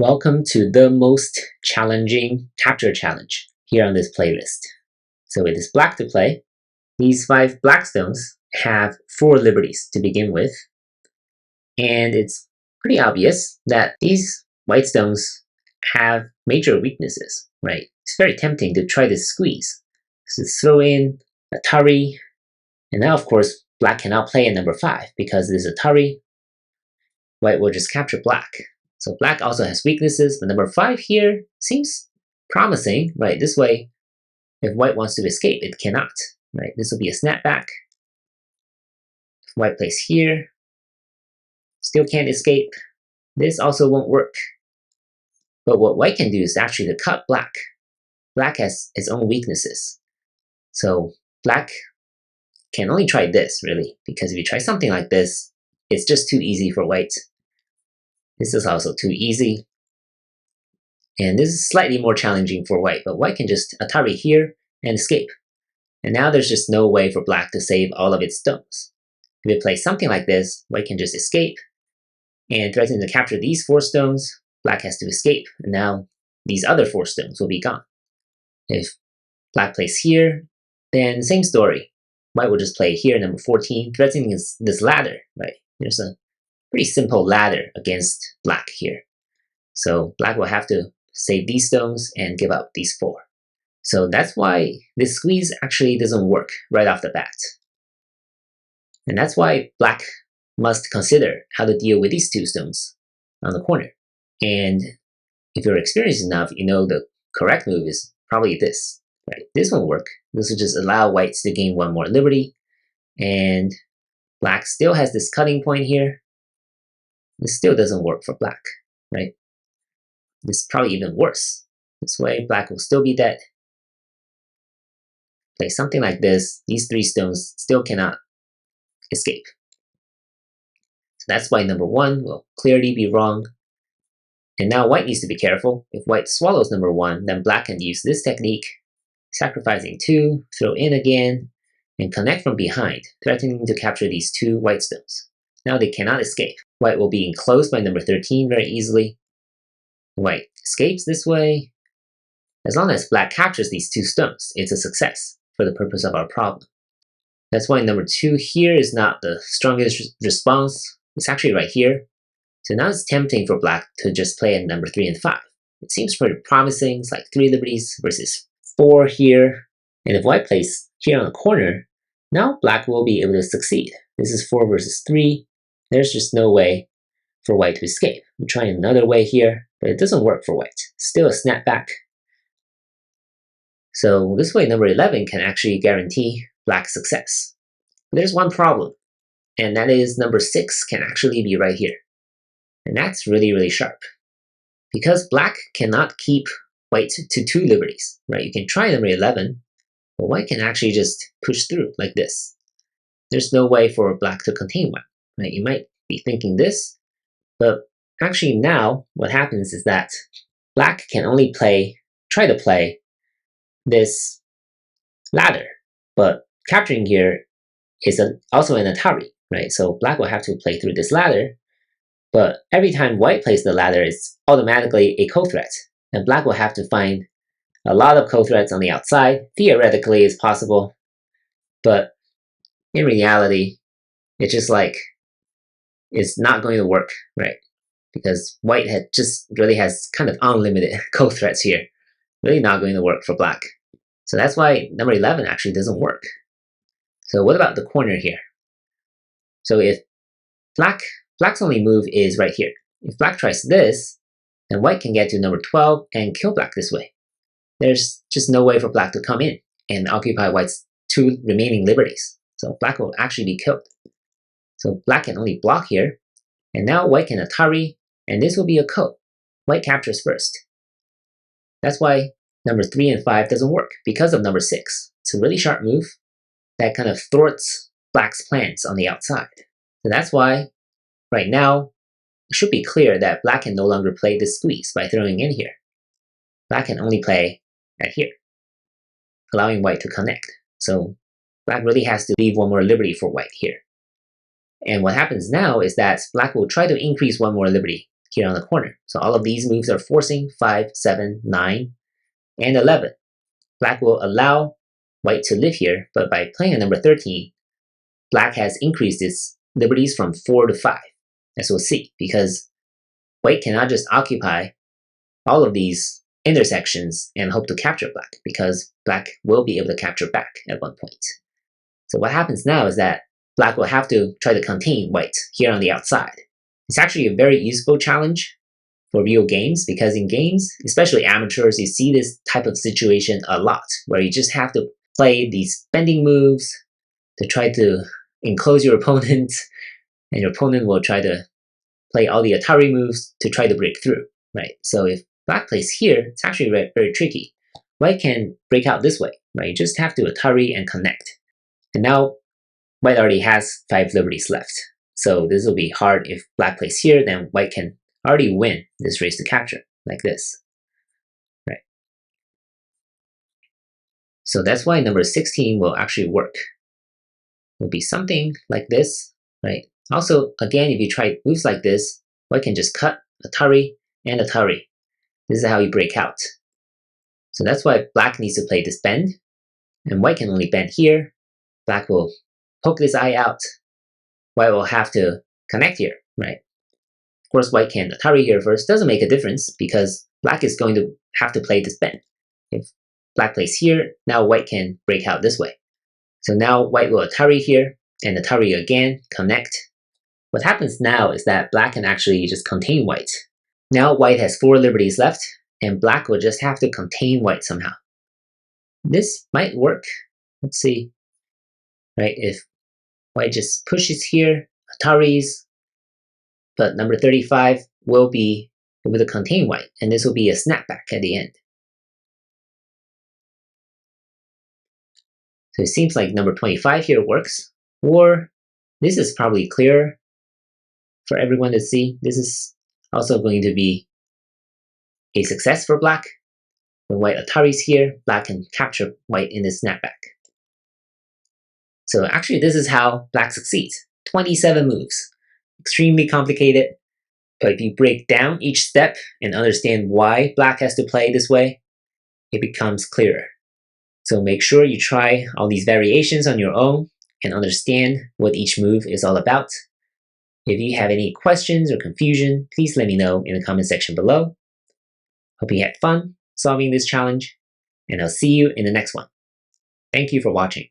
Welcome to the most challenging capture challenge here on this playlist. So it is black to play. These 5 black stones have 4 liberties to begin with. And it's pretty obvious that these white stones have major weaknesses, right? It's very tempting to try to squeeze. So throw in Atari, and now of course black cannot play at number 5 because it is Atari. White will just capture black. So black also has weaknesses, but number 5 here seems promising, right? This way, if white wants to escape, it cannot, right? This will be a snapback. If white plays here, still can't escape. This also won't work. But what white can do is actually to cut black. Black has its own weaknesses. So black can only try this, really, because if you try something like this, it's just too easy for white. This is also too easy. And this is slightly more challenging for white, but white can just Atari here and escape. And now there's just no way for black to save all of its stones. If it plays something like this, white can just escape and threaten to capture these 4 stones. Black has to escape, and now these other 4 stones will be gone. If black plays here, then same story. White will just play here, number 14, threatening this ladder, right? There's a pretty simple ladder against black here. So black will have to save these stones and give up these 4. So that's why this squeeze actually doesn't work right off the bat. And that's why black must consider how to deal with these 2 stones on the corner. And if you're experienced enough, you know the correct move is probably this, right? This won't work. This will just allow whites to gain 1 more liberty. And black still has this cutting point here. This still doesn't work for black, right? This is probably even worse. This way, black will still be dead. Play something like this, these 3 stones still cannot escape. So that's why number 1 will clearly be wrong. And now white needs to be careful. If white swallows number 1, then black can use this technique, sacrificing 2, throw in again, and connect from behind, threatening to capture these 2 white stones. Now they cannot escape. White will be enclosed by number 13 very easily. White escapes this way. As long as black captures these 2 stones, it's a success for the purpose of our problem. That's why number 2 here is not the strongest response. It's actually right here. So now it's tempting for black to just play at number 3 and 5. It seems pretty promising. It's like 3 liberties versus 4 here. And if white plays here on the corner, now black will be able to succeed. This is 4 versus 3. There's just no way for white to escape. I'm trying another way here, but it doesn't work for white. Still a snapback. So this way, number 11 can actually guarantee black's success. But there's one problem, and that is number 6 can actually be right here. And that's really, really sharp. Because black cannot keep white to 2 liberties, right? You can try number 11, but white can actually just push through like this. There's no way for black to contain white, right? You might be thinking this, but actually now what happens is that black can only try to play this ladder, but capturing here is also an Atari, right? So black will have to play through this ladder, but every time white plays the ladder, it's automatically a co-threat, and black will have to find a lot of co-threats on the outside. Theoretically, it's possible, but in reality, it's just like it's not going to work, right? Because white really has kind of unlimited co-threats here. Really not going to work for black. So that's why number 11 actually doesn't work. So what about the corner here? So if black's only move is right here. If black tries this, then white can get to number 12 and kill black this way. There's just no way for black to come in and occupy white's 2 remaining liberties. So black will actually be killed. So black can only block here, and now white can Atari, and this will be a ko. White captures first. That's why number 3 and 5 doesn't work, because of number 6. It's a really sharp move that kind of thwarts black's plans on the outside. So that's why, right now, it should be clear that black can no longer play this squeeze by throwing in here. Black can only play at here, allowing white to connect. So black really has to leave 1 more liberty for white here. And what happens now is that black will try to increase 1 more liberty here on the corner. So all of these moves are forcing 5, 7, 9, and 11. Black will allow white to live here, but by playing a number 13, black has increased its liberties from 4 to 5, as we'll see, because white cannot just occupy all of these intersections and hope to capture black, because black will be able to capture back at one point. So what happens now is that black will have to try to contain white here on the outside. It's actually a very useful challenge for real games, because in games, especially amateurs, you see this type of situation a lot, where you just have to play these bending moves to try to enclose your opponent, and your opponent will try to play all the Atari moves to try to break through, right? So if black plays here, it's actually very, very tricky. White can break out this way, right? You just have to Atari and connect. And now white already has 5 liberties left. So this will be hard. If black plays here, then white can already win this race to capture, like this, right? So that's why number 16 will actually work. It will be something like this, right? Also, again, if you try moves like this, white can just cut, Atari, and Atari. This is how you break out. So that's why black needs to play this bend, and white can only bend here. Black will poke this eye out. White will have to connect here, right? Of course, white can Atari here first. Doesn't make a difference, because black is going to have to play this bend. If black plays here, now white can break out this way. So now white will Atari here, and Atari again, connect. What happens now is that black can actually just contain white. Now white has 4 liberties left, and black will just have to contain white somehow. This might work. Let's see. Right, if white just pushes here, Ataris, but number 35 will be able to contain white, and this will be a snapback at the end. So it seems like number 25 here works, or this is probably clearer for everyone to see. This is also going to be a success for black. When white Ataris here, black can capture white in this snapback. So actually, this is how black succeeds. 27 moves. Extremely complicated, but if you break down each step and understand why black has to play this way, it becomes clearer. So make sure you try all these variations on your own and understand what each move is all about. If you have any questions or confusion, please let me know in the comment section below. Hope you had fun solving this challenge, and I'll see you in the next one. Thank you for watching.